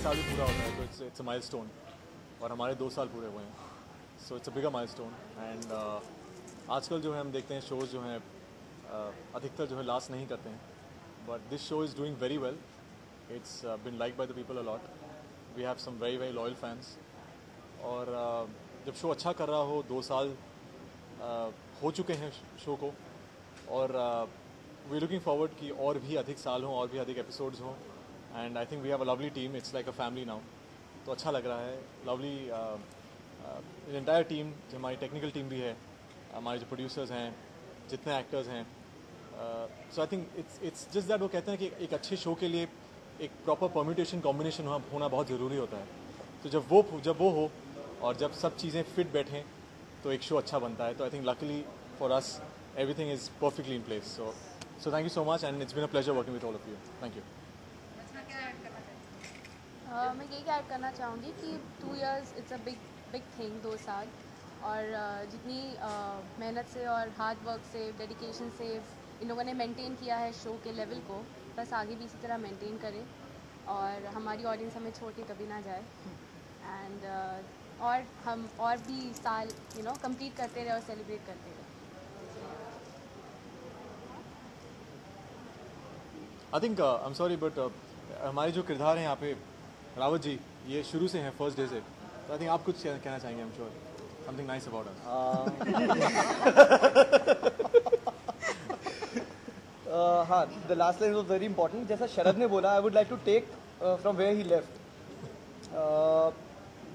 साल भी पूरा होता है तो इट्स अ माइलस्टोन, और हमारे 2 साल पूरे हुए हैं, so it's a bigger milestone. And आजकल जो है हम देखते हैं शोज़ जो हैं अधिकतर जो है लास्ट नहीं करते हैं, but this show is doing very well. It's been like by the people a lot. We have some very very loyal fans, और जब शो अच्छा कर रहा हो, 2 साल हो चुके हैं शो को, और वी लुकिंग फॉरवर्ड कि और भी अधिक साल हों, और भी अधिक एपिसोड्स हों। And I think we have a lovely team, it's like a family now. तो अच्छा लग रहा है, लवली एंटायर टीम, जो हमारी टेक्निकल टीम भी है, हमारे जो प्रोड्यूसर्स हैं, जितने एक्टर्स हैं। So I think it's just that, वो कहते हैं कि एक अच्छे शो के लिए एक प्रॉपर परम्यूटेशन कॉम्बिनेशन होना बहुत ज़रूरी होता है। तो जब वो हो और जब सब चीज़ें फिट बैठें तो एक शो अच्छा बनता है। तो I think luckily for us everything is perfectly in place. So thank you so much, and it's been a pleasure working with all of you. Thank you. मैं यही ऐड करना चाहूँगी कि 2 years it's a big thing, 2 साल, और जितनी मेहनत से और हार्ड वर्क से, डेडिकेशन से इन लोगों ने मेंटेन किया है शो के लेवल को, बस आगे भी इसी तरह मेंटेन करें और हमारी ऑडियंस हमें छोड़ के कभी ना जाए। एंड और हम और भी साल कंप्लीट करते रहे और सेलिब्रेट करते रहे। I think I'm sorry, but हमारे जो किरदार हैं यहाँ पे, रावत जी, ये शुरू से हैं फर्स्ट डे से। तो आई थिंक आप कुछ कहना चाहेंगे, I'm sure something nice about us. हाँ, the last line was very important. जैसा शरद ने बोला, I would like to take from where he left.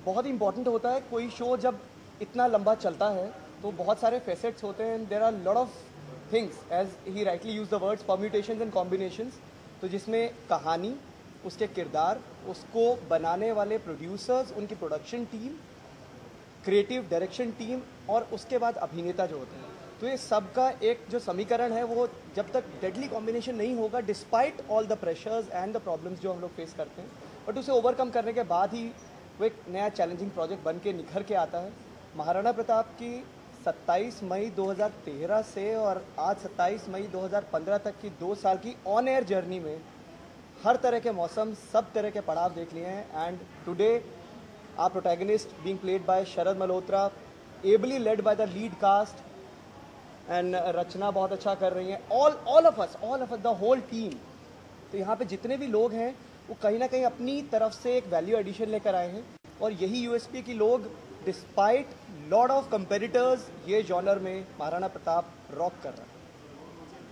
बहुत ही इंपॉर्टेंट होता है कोई शो जब इतना लंबा चलता है तो बहुत सारे फेसेट्स होते हैं, there are lot of things, as he rightly use the words permutations and combinations. तो जिसमें कहानी, उसके किरदार, उसको बनाने वाले प्रोड्यूसर्स, उनकी production team, creative direction team, और उसके बाद अभिनेता जो होते हैं, तो ये सब का एक जो समीकरण है वो जब तक डेडली कॉम्बिनेशन नहीं होगा, despite all the pressures and the problems जो हम लोग फेस करते हैं, बट उसे ओवरकम करने के बाद ही वो एक नया चैलेंजिंग प्रोजेक्ट बन के निखर के आता है। महाराणा प्रताप की 27 मई 2013 से और आज 27 मई 2015 तक की 2 साल की ऑन एयर जर्नी में हर तरह के मौसम, सब तरह के पड़ाव देख लिए हैं। And today our protagonist being played by Sharad Malhotra, ably led by the lead cast, and रचना बहुत अच्छा कर रही हैं, all of us, the whole team। तो यहाँ पे जितने भी लोग हैं वो कहीं ना कहीं अपनी तरफ से एक वैल्यू एडिशन लेकर आए हैं, और यही यूएसपी की लोग डिस्पाइट लॉट ऑफ कंपेटिटर्स ये जॉनर में महाराणा प्रताप रॉक कर रहा है।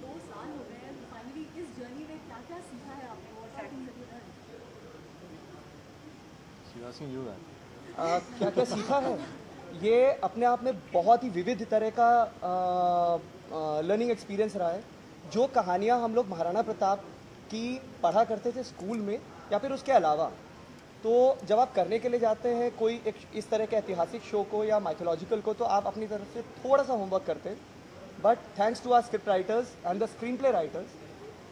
2 साल हो गए हैं, फाइनली इस जर्नी में क्या क्या सीखा है आपने और क्या Asking you that. क्या क्या सीखा है, ये अपने आप में बहुत ही विविध तरह का लर्निंग एक्सपीरियंस रहा है। जो कहानियाँ हम लोग महाराणा प्रताप की पढ़ा करते थे स्कूल में या फिर उसके अलावा, तो जब आप करने के लिए जाते हैं कोई एक इस तरह के ऐतिहासिक शो को या माइथोलॉजिकल को, तो आप अपनी तरफ से थोड़ा सा होमवर्क करते हैं, but thanks to our script writers and the screenplay writers,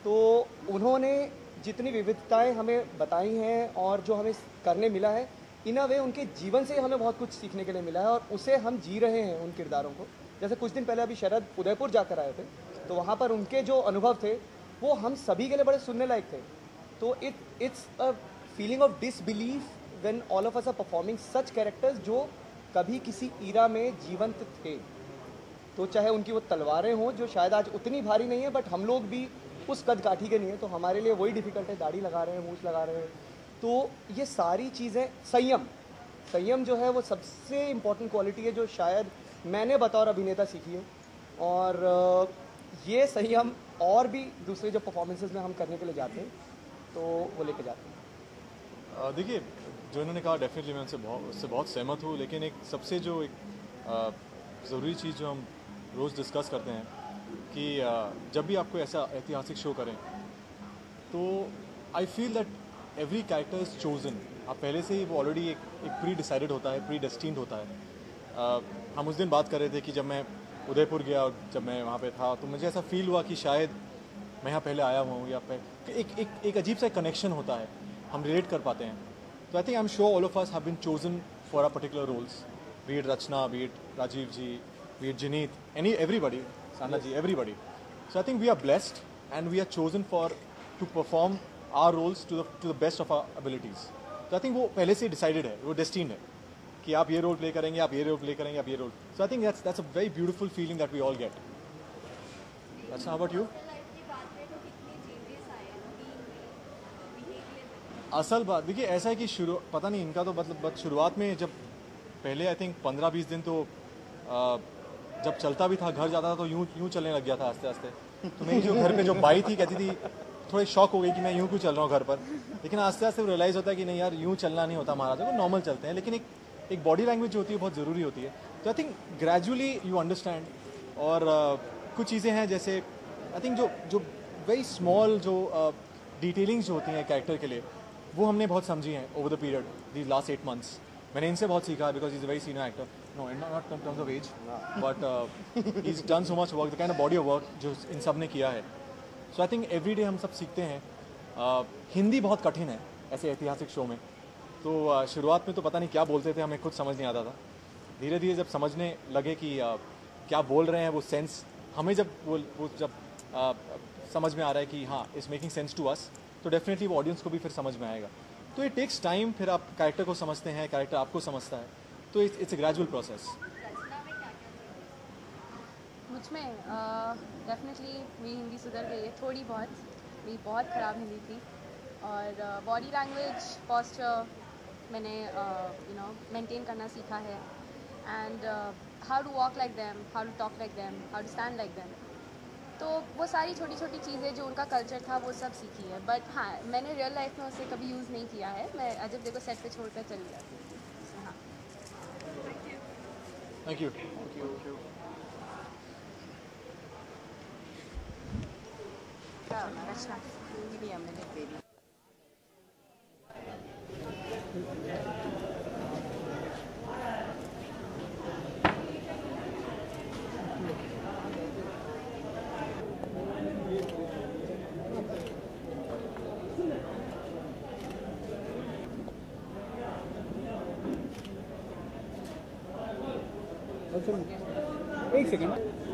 तो उन्होंने जितनी विविधताएं हमें बताई हैं और जो हमें करने मिला है, इन अ वे उनके जीवन से हमें बहुत कुछ सीखने के लिए मिला है, और उसे हम जी रहे हैं उन किरदारों को। जैसे कुछ दिन पहले अभी शरद उदयपुर जाकर आए थे, तो वहाँ पर उनके जो अनुभव थे वो हम सभी के लिए बड़े सुनने लायक थे। तो it's a feeling of disbelief when all of us are performing such characters जो कभी किसी ईरा में जीवंत थे। तो चाहे उनकी वो तलवारें हों जो शायद आज उतनी भारी नहीं है, बट हम लोग भी उस कद काठी के नहीं है, तो हमारे लिए वही डिफ़िकल्ट है, दाढ़ी लगा रहे हैं, मूछ लगा रहे हैं। तो ये सारी चीज़ें, संयम जो है वो सबसे इम्पोर्टेंट क्वालिटी है जो शायद मैंने बतौर अभिनेता सीखी है, और ये संयम और भी दूसरे जो परफॉर्मेंसेस में हम करने के लिए जाते हैं तो वो लेके जाते हैं। देखिए, जो इन्होंने कहा डेफिनेटली मैं उससे बहुत सहमत हूँ, लेकिन एक सबसे जो एक ज़रूरी चीज़ जो हम रोज़ डिस्कस करते हैं कि जब भी आपको ऐसा ऐतिहासिक शो करें, तो I feel that every character is chosen. आप पहले से ही वो ऑलरेडी एक प्री डिसाइडेड होता है, प्री डेस्टिन्ड होता है। हम उस दिन बात कर रहे थे कि जब मैं उदयपुर गया और जब मैं वहाँ पे था, तो मुझे ऐसा फील हुआ कि शायद मैं यहाँ पहले आया हुआ हूँ, या एक अजीब सा कनेक्शन होता है, हम रिलेट कर पाते हैं। तो I think I am sure all of us have been chosen for a particular roles, be it Rachna, be it Rajeev ji, be it Jineet, everybody, Sana ji, everybody. So I think we are blessed and we are chosen to perform our roles to the best of our abilities. तो I think वो पहले से decided है, वो destined है कि आप ये रोल प्ले करेंगे, आप ये रोल प्ले करेंगे, आप ये role. So I think that's a very beautiful feeling that we all get. अच्छा, हाउ अबाउट यू? असल बात देखिए ऐसा है कि पता नहीं इनका तो मतलब शुरुआत में जब पहले आई थिंक 15-20 दिन तो जब चलता भी था, घर जाता था तो यूं चलने लग गया था आस्ते आस्ते. तो मेरी जो घर पे जो बाई थी कहती थी, थोड़ी शॉक हो गई कि मैं यूं क्यों चल रहा हूँ घर पर. लेकिन आस्ते आस्ते रियलाइज़ होता है कि नहीं यार, यूं चलना नहीं होता महाराजा को, नॉर्मल चलते हैं. लेकिन एक बॉडी लैंग्वेज जो होती है बहुत ज़रूरी होती है. तो I think gradually you understand. और कुछ चीज़ें हैं जैसे आई थिंक जो वेरी स्मॉल जो डिटेलिंग्स जो होती हैं कैरेक्टर के लिए, वो हमने बहुत समझी हैं over the period the last 8 months. मैंने इनसे बहुत सीखा because is a very senior actor. No, not in terms of age, but he is done so much work, the kind of body of work जो इन सब ने किया है. So I think every day हम सब सीखते हैं. हिंदी बहुत कठिन है ऐसे ऐतिहासिक शो में. तो शुरुआत में तो पता नहीं क्या बोलते थे, हमें खुद समझ नहीं आता था. धीरे धीरे जब समझने लगे कि क्या बोल रहे हैं, वो सेंस हमें जब वो जब समझ में आ रहा है कि हाँ it's making sense to us, तो डेफिनेटली वो ऑडियंस को भी फिर समझ में आएगा. तो इट टेक्स टाइम. फिर आप कैरेक्टर को समझते हैं, कैरेक्टर आपको समझता है. तो इट्स अ ग्रेजुअल प्रोसेस. मुझमें डेफिनेटली मेरी हिंदी सुधर गई है थोड़ी बहुत. मेरी बहुत ख़राब हिंदी थी. और बॉडी लैंग्वेज, पोस्चर मैंने मेंटेन करना सीखा है. And how to walk like them, how to talk like them, how to stand like them. तो वो सारी छोटी छोटी चीज़ें जो उनका कल्चर था वो सब सीखी है. बट हाँ, मैंने रियल लाइफ में उसे कभी यूज़ नहीं किया है. मैं अजब देखो सेट पे छोड़कर चली जाती हूँ. हाँ. Thank you. Rachna, give me a minute, baby. एक सेकेंड.